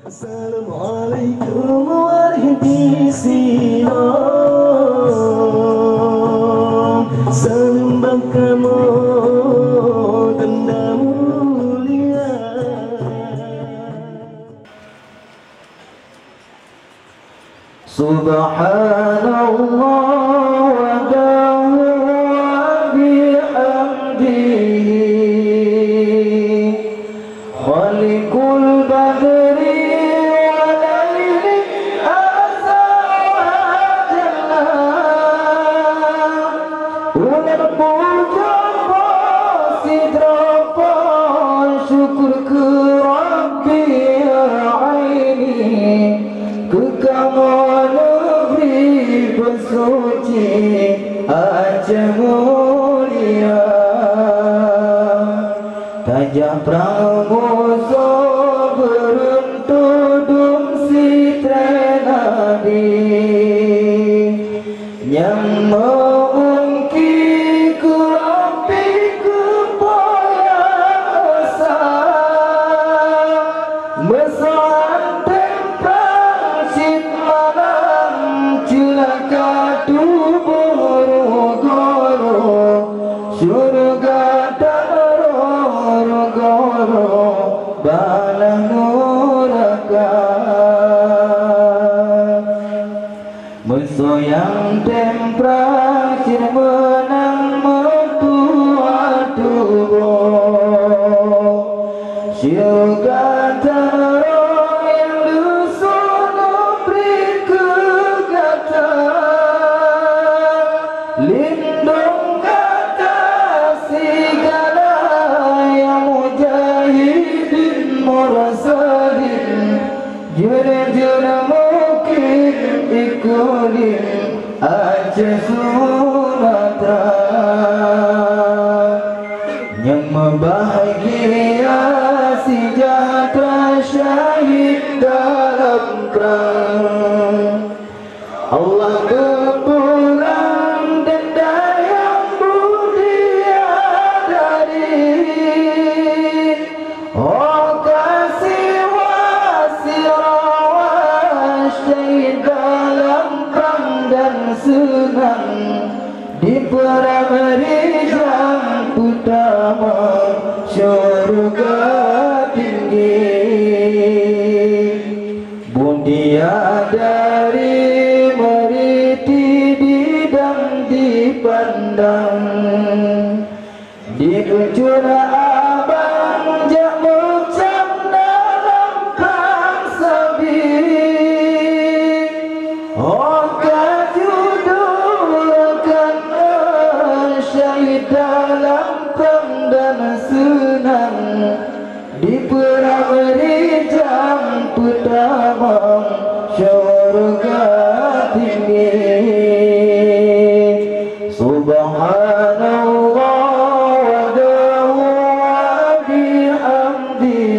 Assalamualaikum warahmatullahi wabarakatuh. Sembah kamu tanda mulia. Subhanallah mulia tajam pramuso beruntudung sitrenadi yang mengungki kurampi kepoya asa mesanteng prasit malam cilaka surga daror-goro balah neraka mensoyang tempra sir menang metua tubuh surga daror yang lusono beri kegatan lindung jurnal mungkin ikutin Aceh Sumatera yang membahagia sejahtera syahid dalam perang Allah berpulang denda yang mulia dari senang di perang rijang utama surga tinggi bundia dari meriti bidang dipandang di ujung abang jak mengucap dalam perang sabit dalam perang dan senang di perang rijang pertama surga tinggi subhanallah wa bihamdihi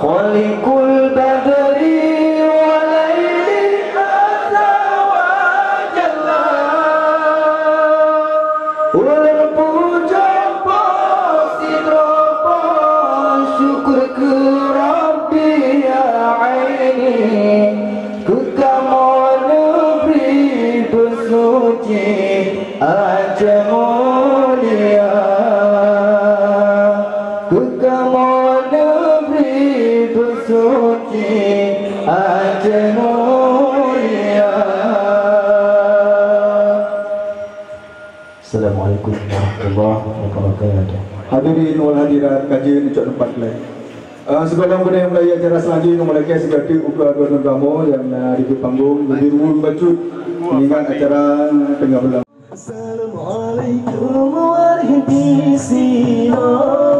khaliqul badri ular puja posidropo syukur ke Rabbi ya aini ke kamu negeri bersuci Aceh mulia ke kamu negeri bersuci Aceh mulia. Assalamualaikum warahmatullahi wabarakatuh. Hadirin wal hadirat kajian ucap tempat lain. Sebelum kita mulai acara selanjutnya mulai segati uka dua tamu yang di panggung jadi rumah bacut mengingat acara tengah belang. Assalamualaikum warahmatullahi wabarakatuh.